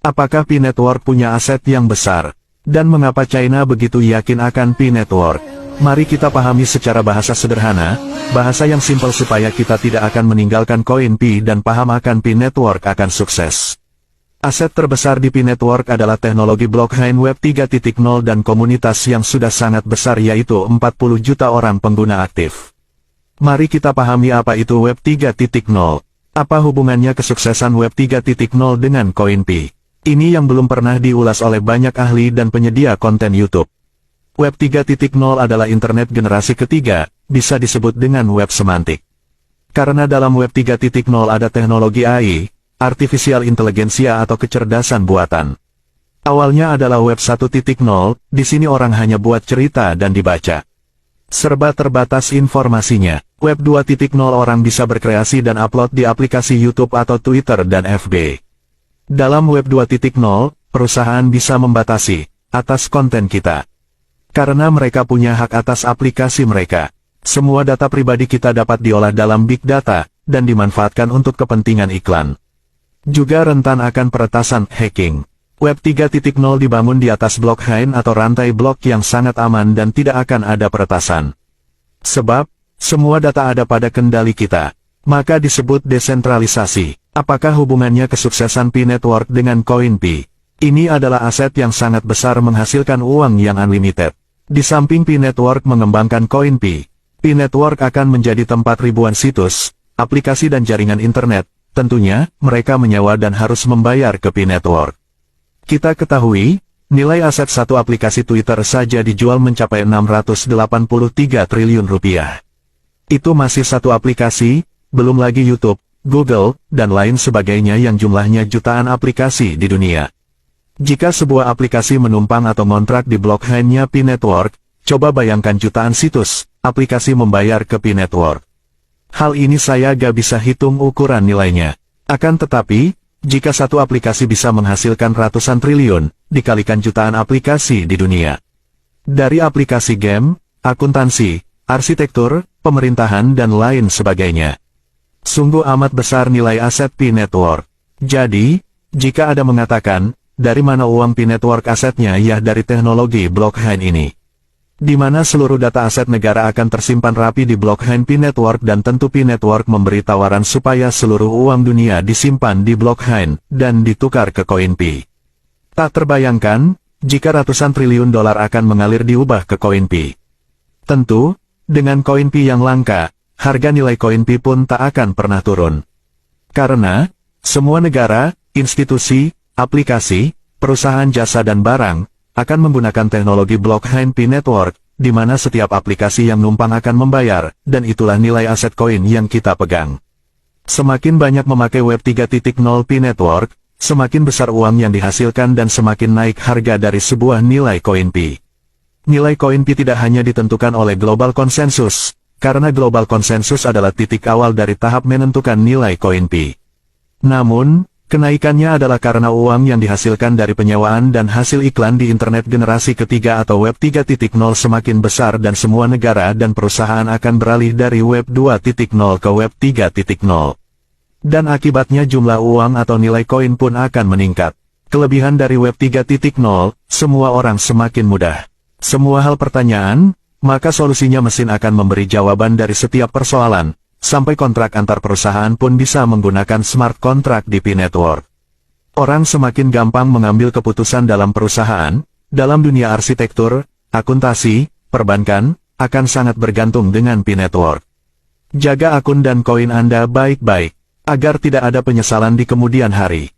Apakah P-Network punya aset yang besar? Dan mengapa China begitu yakin akan P-Network? Mari kita pahami secara bahasa sederhana, bahasa yang simpel supaya kita tidak akan meninggalkan koin P dan paham akan P-Network akan sukses. Aset terbesar di P-Network adalah teknologi blockchain Web 3.0 dan komunitas yang sudah sangat besar yaitu 40 juta orang pengguna aktif. Mari kita pahami apa itu Web 3.0. Apa hubungannya kesuksesan Web 3.0 dengan koin P? Ini yang belum pernah diulas oleh banyak ahli dan penyedia konten YouTube. Web 3.0 adalah internet generasi ketiga, bisa disebut dengan web semantik. Karena dalam Web 3.0 ada teknologi AI, Artificial Intelligence atau kecerdasan buatan. Awalnya adalah Web 1.0, di sini orang hanya buat cerita dan dibaca. Serba terbatas informasinya. Web 2.0 orang bisa berkreasi dan upload di aplikasi YouTube atau Twitter dan FB. Dalam Web 2.0, perusahaan bisa membatasi atas konten kita. Karena mereka punya hak atas aplikasi mereka. Semua data pribadi kita dapat diolah dalam big data, dan dimanfaatkan untuk kepentingan iklan. Juga rentan akan peretasan hacking. Web 3.0 dibangun di atas blockchain atau rantai blok yang sangat aman dan tidak akan ada peretasan. Sebab, semua data ada pada kendali kita. Maka disebut desentralisasi. Apakah hubungannya kesuksesan P-Network dengan koin P? Ini adalah aset yang sangat besar menghasilkan uang yang unlimited. Di samping P-Network mengembangkan koin P, P-Network akan menjadi tempat ribuan situs, aplikasi dan jaringan internet. Tentunya, mereka menyewa dan harus membayar ke P-Network. Kita ketahui, nilai aset satu aplikasi Twitter saja dijual mencapai 683 triliun rupiah. Itu masih satu aplikasi, belum lagi YouTube, Google, dan lain sebagainya yang jumlahnya jutaan aplikasi di dunia. Jika sebuah aplikasi menumpang atau ngontrak di blockchain-nya P-Network, coba bayangkan jutaan situs, aplikasi membayar ke P-Network. Hal ini saya gak bisa hitung ukuran nilainya. Akan tetapi, jika satu aplikasi bisa menghasilkan ratusan triliun, dikalikan jutaan aplikasi di dunia. Dari aplikasi game, akuntansi, arsitektur, pemerintahan dan lain sebagainya. Sungguh amat besar nilai aset P-Network. Jadi, jika ada mengatakan, dari mana uang P-Network asetnya ya dari teknologi blockchain ini. Di mana seluruh data aset negara akan tersimpan rapi di blockchain P-Network dan tentu P-Network memberi tawaran supaya seluruh uang dunia disimpan di blockchain dan ditukar ke koin P. Tak terbayangkan, jika ratusan triliun dolar akan mengalir diubah ke koin P. Tentu, dengan koin P yang langka, harga nilai koin P pun tak akan pernah turun. Karena, semua negara, institusi, aplikasi, perusahaan jasa dan barang, akan menggunakan teknologi blockchain P-Network, di mana setiap aplikasi yang numpang akan membayar, dan itulah nilai aset koin yang kita pegang. Semakin banyak memakai Web 3.0 P-Network, semakin besar uang yang dihasilkan dan semakin naik harga dari sebuah nilai koin P. Nilai koin P tidak hanya ditentukan oleh global konsensus, karena global konsensus adalah titik awal dari tahap menentukan nilai koin P. Namun, kenaikannya adalah karena uang yang dihasilkan dari penyewaan dan hasil iklan di internet generasi ketiga atau Web 3.0 semakin besar dan semua negara dan perusahaan akan beralih dari Web 2.0 ke Web 3.0. Dan akibatnya jumlah uang atau nilai koin pun akan meningkat. Kelebihan dari Web 3.0, semua orang semakin mudah. Semua hal pertanyaan, maka solusinya mesin akan memberi jawaban dari setiap persoalan, sampai kontrak antar perusahaan pun bisa menggunakan smart contract di P-Network. Orang semakin gampang mengambil keputusan dalam perusahaan, dalam dunia arsitektur, akuntansi, perbankan, akan sangat bergantung dengan P-Network. Jaga akun dan koin Anda baik-baik, agar tidak ada penyesalan di kemudian hari.